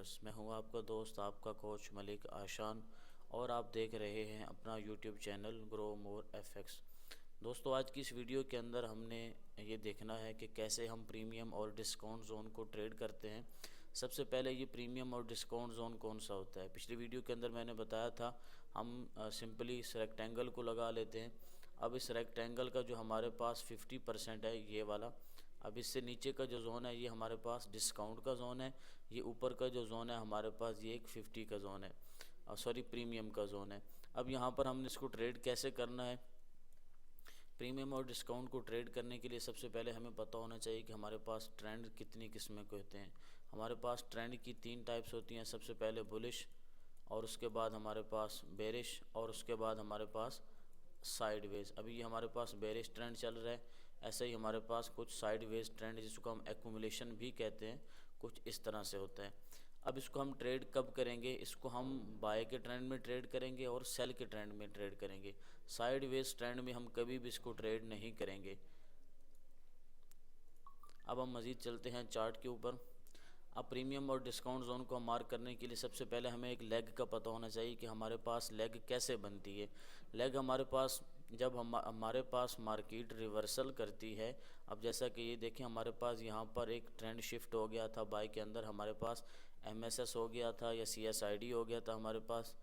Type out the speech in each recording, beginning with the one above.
Traders. मैं हूं आपका दोस्त, आपका कोच मलिक आशान, और आप देख रहे हैं अपना YouTube channel grow more FX. दोस्तों, आज की इस वीडियो के अंदर हमने ये देखना है कि कैसे हम प्रीमियम और डिस्काउंट जोन को ट्रेड करते हैं। सबसे पहले ये प्रीमियम और डिस्काउंट जोन कौन सा होता है, पिछली वीडियो के अंदर मैंने बताया था। हम सिंपली इस रेक्टेंगल को लगा लेते हैं। अब इस रेक्टेंगल का जो हमारे पास 50% है, ये वाला। अब इससे नीचे का जो जोन है ये हमारे पास डिस्काउंट का जोन है। ये ऊपर का जो जोन है हमारे पास ये एक 50 का जोन है, सॉरी प्रीमियम का जोन है। अब यहाँ पर हमने इसको ट्रेड कैसे करना है। प्रीमियम और डिस्काउंट को ट्रेड करने के लिए सबसे पहले हमें पता होना चाहिए कि हमारे पास ट्रेंड कितनी किस्में के होते हैं। हमारे पास ट्रेंड की 3 टाइप्स होती हैं। सबसे पहले बुलिश, और उसके बाद हमारे पास बेरिश, और उसके बाद हमारे पास साइडवेज। अभी ये हमारे पास बेरिश ट्रेंड चल रहा है। ऐसे ही हमारे पास कुछ साइडवेज ट्रेंड, जिसको हम एक्यूमुलेशन भी कहते हैं, कुछ इस तरह से होता है। अब इसको हम ट्रेड कब करेंगे, इसको हम बाय के ट्रेंड में ट्रेड करेंगे और सेल के ट्रेंड में ट्रेड करेंगे। साइडवेज ट्रेंड में हम कभी भी इसको ट्रेड नहीं करेंगे। अब हम मज़ीद चलते हैं चार्ट के ऊपर। अब प्रीमियम और डिस्काउंट जोन को मार्क करने के लिए सबसे पहले हमें एक लेग का पता होना चाहिए कि हमारे पास लेग कैसे बनती है। लेग हमारे पास जब हमारे पास मार्केट रिवर्सल करती है। अब जैसा कि ये देखें, हमारे पास यहाँ पर एक ट्रेंड शिफ्ट हो गया था बाय के अंदर। हमारे पास एमएसएस हो गया था या सीएसआईडी हो गया था हमारे पास।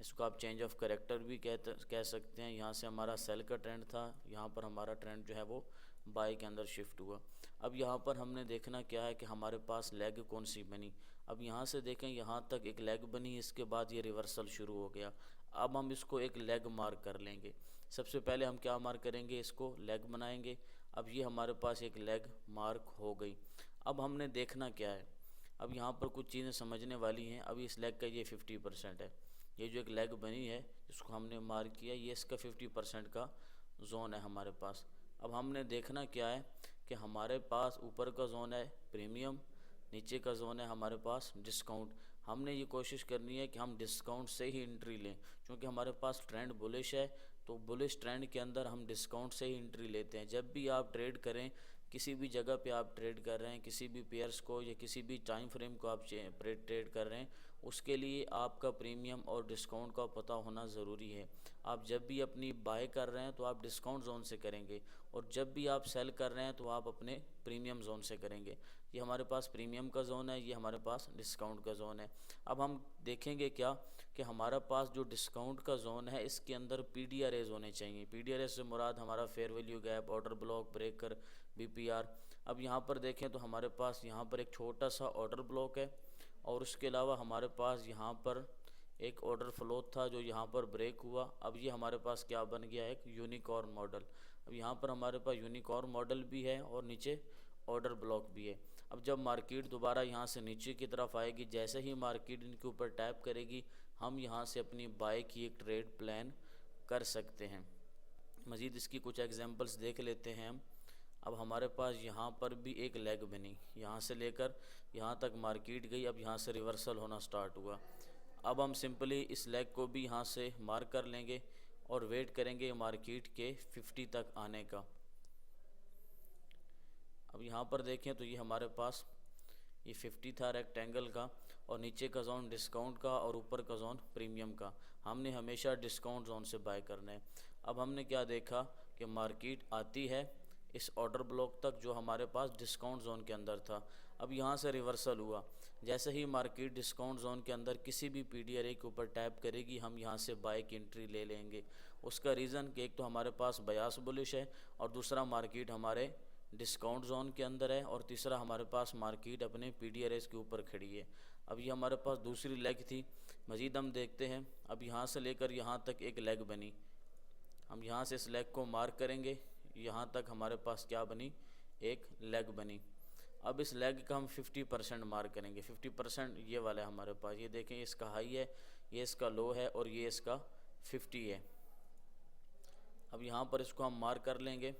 इसको आप चेंज ऑफ कैरेक्टर भी कह सकते हैं। यहाँ से हमारा सेल का ट्रेंड था, यहाँ पर हमारा ट्रेंड जो है वो बाय के अंदर शिफ्ट हुआ। अब यहाँ पर हमने देखना क्या है कि हमारे पास लेग कौन सी बनी। अब यहाँ से देखें, यहाँ तक एक लेग बनी, इसके बाद ये रिवर्सल शुरू हो गया। अब हम इसको एक लेग मार्क कर लेंगे। सबसे पहले हम क्या मार्क करेंगे, इसको लेग बनाएंगे। अब ये हमारे पास एक लेग मार्क हो गई। अब हमने देखना क्या है, अब यहाँ पर कुछ चीज़ें समझने वाली हैं। अब इस लेग का ये 50% है। ये जो एक लेग बनी है जिसको हमने मार्क किया, ये इसका 50% का जोन है हमारे पास। अब हमने देखना क्या है कि हमारे पास ऊपर का जोन है प्रीमियम, नीचे का जोन है हमारे पास डिस्काउंट। हमने ये कोशिश करनी है कि हम डिस्काउंट से ही एंट्री लें, क्योंकि हमारे पास ट्रेंड बुलिश है। तो बुलिश ट्रेंड के अंदर हम डिस्काउंट से ही एंट्री लेते हैं। जब भी आप ट्रेड करें, किसी भी जगह पे आप ट्रेड कर रहे हैं, किसी भी पेयर्स को या किसी भी टाइम फ्रेम को आप ट्रेड कर रहे हैं, उसके लिए आपका प्रीमियम और डिस्काउंट का पता होना ज़रूरी है। आप जब भी अपनी बाय कर रहे हैं तो आप डिस्काउंट जोन से करेंगे, और जब भी आप सेल कर रहे हैं तो आप अपने प्रीमियम जोन से करेंगे। ये हमारे पास प्रीमियम का जोन है, ये हमारे पास डिस्काउंट का जोन है। अब हम देखेंगे क्या कि हमारे पास जो डिस्काउंट का जोन है इसके अंदर पीडीआरएज होने चाहिए। पीडीआरएज से मुराद हमारा fair value gap, order block, breaker, BPR. अब यहाँ पर देखें तो हमारे पास यहाँ पर एक छोटा सा ऑर्डर ब्लॉक है, और उसके अलावा हमारे पास यहाँ पर एक ऑर्डर फ्लो था जो यहाँ पर ब्रेक हुआ। अब ये हमारे पास क्या बन गया है, एक यूनिकॉर्न मॉडल। अब यहाँ पर हमारे पास यूनिकॉर्न मॉडल भी है और नीचे ऑर्डर ब्लॉक भी है। अब जब मार्केट दोबारा यहाँ से नीचे की तरफ आएगी, जैसे ही मार्केट इनके ऊपर टैप करेगी, हम यहाँ से अपनी बाय की एक ट्रेड प्लान कर सकते हैं। मज़ीद इसकी कुछ एग्जांपल्स देख लेते हैं हम। अब हमारे पास यहाँ पर भी एक लेग बनी, यहाँ से लेकर यहाँ तक मार्केट गई। अब यहाँ से रिवर्सल होना स्टार्ट हुआ। अब हम सिंपली इस लेग को भी यहाँ से मार्क कर लेंगे और वेट करेंगे मार्केट के 50 तक आने का। अब यहाँ पर देखें तो ये हमारे पास ये 50 था रेक्टेंगल का, और नीचे का जोन डिस्काउंट का और ऊपर का जोन प्रीमियम का। हमने हमेशा डिस्काउंट जोन से बाय करना है। अब हमने क्या देखा कि मार्केट आती है इस ऑर्डर ब्लॉक तक जो हमारे पास डिस्काउंट जोन के अंदर था। अब यहाँ से रिवर्सल हुआ। जैसे ही मार्केट डिस्काउंट जोन के अंदर किसी भी पीडीआरए के ऊपर टैप करेगी, हम यहाँ से बाय की एंट्री ले लेंगे। उसका रीज़न कि एक तो हमारे पास बयास बुलिश है, और दूसरा मार्केट हमारे डिस्काउंट जोन के अंदर है, और तीसरा हमारे पास मार्केट अपने पीडीआरएस के ऊपर खड़ी है। अब ये हमारे पास दूसरी लेग थी। मज़ीद हम देखते हैं। अब यहाँ से लेकर यहाँ तक एक लेग बनी। हम यहाँ से इस लेग को मार्क करेंगे, यहाँ तक हमारे पास क्या बनी, एक लेग बनी। अब इस लेग का हम 50% मार्क करेंगे। 50% ये वाला है हमारे पास। ये देखें, इसका हाई है, ये इसका लो है, और ये इसका 50 है। अब यहाँ पर इसको हम मार्क कर लेंगे।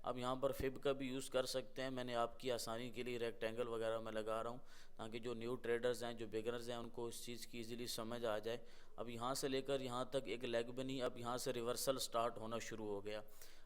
अब यहाँ पर फिब का भी यूज़ कर सकते हैं। मैंने आपकी आसानी के लिए रेक्टेंगल वगैरह में लगा रहा हूँ, ताकि जो न्यू ट्रेडर्स हैं, जो बिगनर्स हैं, उनको इस चीज़ की इजीली समझ आ जाए। अब यहाँ से लेकर यहाँ तक एक लेग बनी। अब यहाँ से रिवर्सल स्टार्ट होना शुरू हो गया।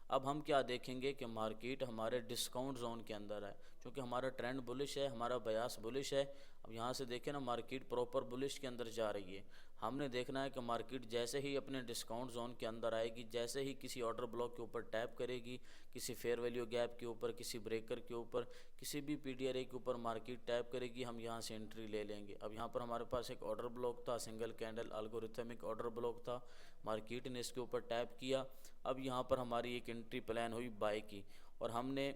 अब हम क्या देखेंगे कि मार्केट हमारे डिस्काउंट जोन के अंदर है, क्योंकि हमारा ट्रेंड बुलिश है, हमारा बयास बुलिश है। अब यहाँ से देखें ना, मार्केट प्रॉपर बुलिश के अंदर जा रही है। हमने देखना है कि मार्केट जैसे ही अपने डिस्काउंट जोन के अंदर आएगी, जैसे ही किसी ऑर्डर ब्लॉक के ऊपर टैप करेगी, किसी फेयर वैल्यू गैप के ऊपर, किसी ब्रेकर के ऊपर, किसी भी पीडीआरए के ऊपर मार्केट टैप करेगी, हम यहाँ से एंट्री ले लेंगे। अब यहाँ पर हमारे पास एक ऑर्डर ब्लॉक था, single candle algorithmic order block था, मार्केट ने इसके ऊपर टैप किया। अब यहाँ पर हमारी एक एंट्री प्लान हुई बाय की, और हमने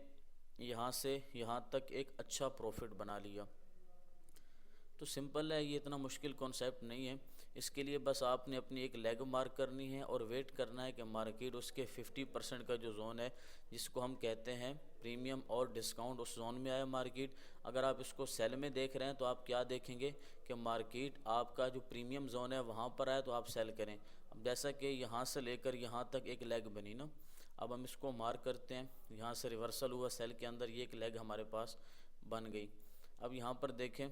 यहाँ से यहाँ तक एक अच्छा प्रॉफिट बना लिया। तो सिंपल है, ये इतना मुश्किल कॉन्सेप्ट नहीं है। इसके लिए बस आपने अपनी एक लेग मार्क करनी है और वेट करना है कि मार्केट उसके 50% का जो जोन है, जिसको हम कहते हैं प्रीमियम और डिस्काउंट, उस जोन में आया मार्केट। अगर आप इसको सेल में देख रहे हैं तो आप क्या देखेंगे कि मार्केट आपका जो प्रीमियम जोन है वहाँ पर आया तो आप सेल करें। अब जैसा कि यहाँ से लेकर यहाँ तक एक लेग बनी ना, अब हम इसको मार्क करते हैं। यहाँ से रिवर्सल हुआ सेल के अंदर, ये एक लेग हमारे पास बन गई। अब यहाँ पर देखें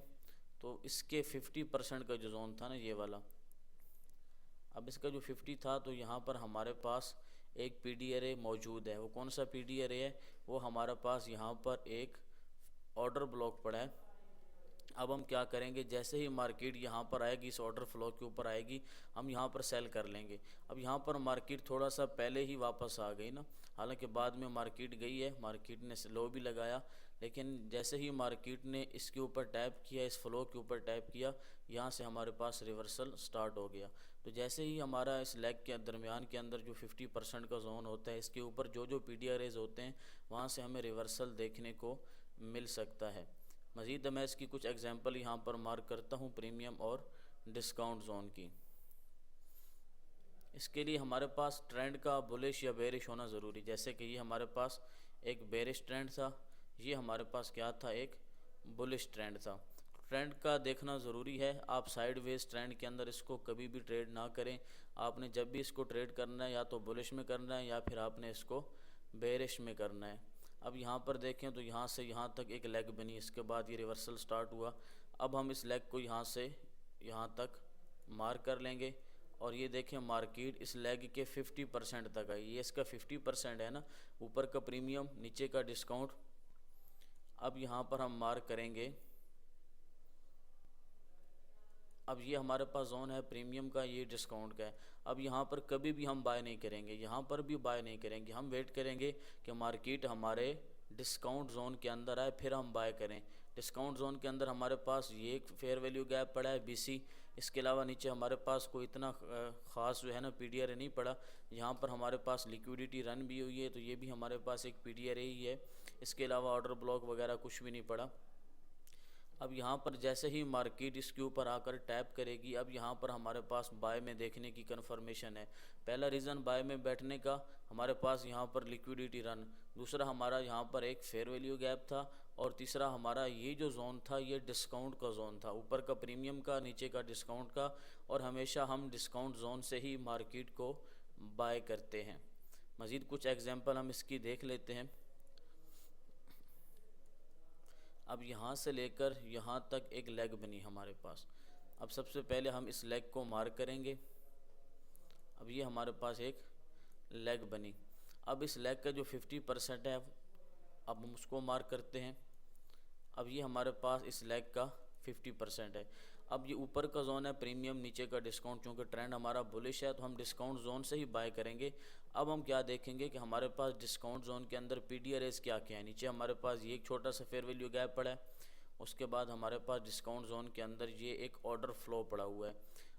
तो इसके 50% का जो जोन था ना, ये वाला, अब इसका जो 50 था, तो यहाँ पर हमारे पास एक पीडीआरए मौजूद है। वो कौन सा पीडीआरए है? वो हमारे पास यहाँ पर एक ऑर्डर ब्लॉक पड़ा है। अब हम क्या करेंगे, जैसे ही मार्केट यहाँ पर आएगी, इस ऑर्डर फ्लो के ऊपर आएगी, हम यहाँ पर सेल कर लेंगे। अब यहाँ पर मार्केट थोड़ा सा पहले ही वापस आ गई ना, हालांकि बाद में मार्केट गई है, मार्केट ने लो भी लगाया, लेकिन जैसे ही मार्केट ने इसके ऊपर टैप किया, इस फ्लो के ऊपर टैप किया, यहाँ से हमारे पास रिवर्सल स्टार्ट हो गया। तो जैसे ही हमारा इस लेग के दरमियान के अंदर जो 50% का जोन होता है, इसके ऊपर जो जो पीडीआरएज होते हैं, वहाँ से हमें रिवर्सल देखने को मिल सकता है। मज़ीद मैं इसकी कुछ एग्जांपल यहाँ पर मार्क करता हूँ प्रीमियम और डिस्काउंट जोन की। इसके लिए हमारे पास ट्रेंड का बुलिश या बेरिश होना ज़रूरी। जैसे कि ये हमारे पास एक बेरिश ट्रेंड था, ये हमारे पास क्या था, एक बुलिश ट्रेंड था। ट्रेंड का देखना ज़रूरी है। आप साइडवेज ट्रेंड के अंदर इसको कभी भी ट्रेड ना करें। आपने जब भी इसको ट्रेड करना है, या तो बुलिश में करना है या फिर आपने इसको बेरिश में करना है। अब यहाँ पर देखें तो यहाँ से यहाँ तक एक लेग बनी, इसके बाद ये रिवर्सल स्टार्ट हुआ। अब हम इस लेग को यहाँ से यहाँ तक मार्क कर लेंगे, और ये देखें मार्केट इस लेग के 50% तक आई। ये इसका 50% है ना, ऊपर का प्रीमियम, नीचे का डिस्काउंट। अब यहाँ पर हम मार्क करेंगे, अब ये हमारे पास जोन है प्रीमियम का, ये डिस्काउंट का है। अब यहाँ पर कभी भी हम बाय नहीं करेंगे, यहाँ पर भी बाय नहीं करेंगे। हम वेट करेंगे कि मार्केट हमारे डिस्काउंट जोन के अंदर आए, फिर हम बाय करें। डिस्काउंट जोन के अंदर हमारे पास ये एक फेयर वैल्यू गैप पड़ा है BC, इसके अलावा नीचे हमारे पास कोई इतना ख़ास जो है ना पीडीआरए नहीं पड़ा। यहाँ पर हमारे पास लिक्विडिटी रन भी हुई है, तो ये भी हमारे पास एक पीडीआरए ही है। इसके अलावा ऑर्डर ब्लॉक वगैरह कुछ भी नहीं पड़ा। अब यहाँ पर जैसे ही मार्केट इसके ऊपर आकर टैप करेगी, अब यहाँ पर हमारे पास बाय में देखने की कन्फर्मेशन है। पहला रीज़न बाय में बैठने का, हमारे पास यहाँ पर लिक्विडिटी रन, दूसरा हमारा यहाँ पर एक फेयर वैल्यू गैप था, और तीसरा हमारा ये जो जोन था ये डिस्काउंट का जोन था, ऊपर का प्रीमियम का, नीचे का डिस्काउंट का। और हमेशा हम डिस्काउंट जोन से ही मार्केट को बाय करते हैं। मज़ीद कुछ एग्जांपल हम इसकी देख लेते हैं। अब यहाँ से लेकर यहाँ तक एक लेग बनी हमारे पास। अब सबसे पहले हम इस लेग को मार्क करेंगे। अब ये हमारे पास एक लेग बनी। अब इस लेग का जो 50% है, अब हम उसको मार्क करते हैं। अब ये हमारे पास इस लेग का 50% है। अब ये ऊपर का जोन है प्रीमियम, नीचे का डिस्काउंट। क्योंकि ट्रेंड हमारा बुलिश है तो हम डिस्काउंट जोन से ही बाय करेंगे। अब हम क्या देखेंगे कि हमारे पास डिस्काउंट जोन के अंदर पीडीआरएस क्या क्या है। नीचे हमारे पास ये एक छोटा सा फेयर वैल्यू गैप पड़ा है। उसके बाद हमारे पास डिस्काउंट जोन के अंदर ये एक ऑर्डर फ्लो पड़ा हुआ है।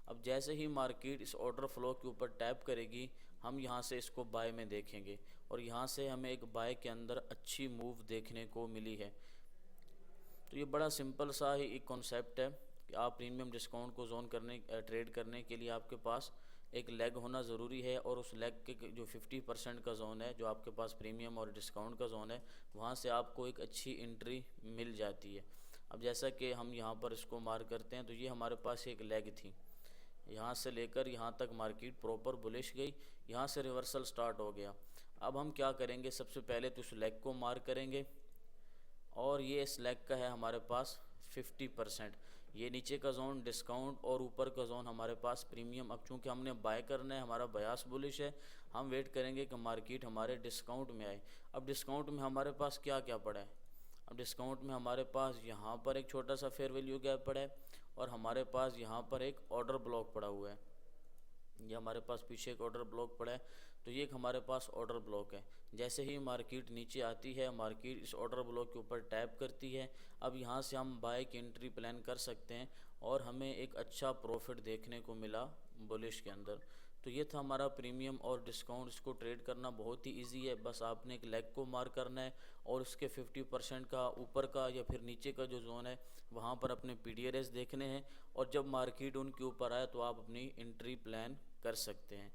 अब जैसे ही मार्केट इस ऑर्डर फ्लो के ऊपर टैप करेगी, हम यहाँ से इसको बाय में देखेंगे, और यहाँ से हमें एक बाय के अंदर अच्छी मूव देखने को मिली है। तो ये बड़ा सिंपल सा ही एक कॉन्सेप्ट है कि आप प्रीमियम डिस्काउंट को जोन करने ट्रेड करने के लिए आपके पास एक लेग होना ज़रूरी है, और उस लेग के जो 50% का जोन है, जो आपके पास प्रीमियम और डिस्काउंट का जोन है, वहाँ से आपको एक अच्छी एंट्री मिल जाती है। अब जैसा कि हम यहाँ पर इसको मार्क करते हैं, तो ये हमारे पास एक लेग थी। यहाँ से लेकर यहाँ तक मार्केट प्रॉपर बुलिश गई, यहाँ से रिवर्सल स्टार्ट हो गया। अब हम क्या करेंगे, सबसे पहले तो इस लेग को मार्क करेंगे, और ये इस लेग का है हमारे पास 50%। ये नीचे का जोन डिस्काउंट और ऊपर का जोन हमारे पास प्रीमियम। अब चूँकि हमने बाय करना है, हमारा बयास बुलिश है, हम वेट करेंगे कि मार्केट हमारे डिस्काउंट में आए। अब डिस्काउंट में हमारे पास क्या क्या पड़ा है? अब डिस्काउंट में हमारे पास यहाँ पर एक छोटा सा फेयर वैल्यू गैप पड़ा है और हमारे पास यहाँ पर एक ऑर्डर ब्लॉक पड़ा हुआ है। ये हमारे पास पीछे एक ऑर्डर ब्लॉक पड़ा है, तो ये एक हमारे पास ऑर्डर ब्लॉक है। जैसे ही मार्केट नीचे आती है, मार्केट इस ऑर्डर ब्लॉक के ऊपर टैप करती है। अब यहाँ से हम बाय की एंट्री प्लान कर सकते हैं और हमें एक अच्छा प्रॉफिट देखने को मिला बुलिश के अंदर। तो ये था हमारा प्रीमियम और डिस्काउंट। इसको ट्रेड करना बहुत ही इजी है, बस आपने एक लेग को मार्क करना है और उसके 50% का ऊपर का या फिर नीचे का जो जोन है वहाँ पर अपने PDRS देखने हैं और जब मार्केट उनके ऊपर आए तो आप अपनी एंट्री प्लान कर सकते हैं।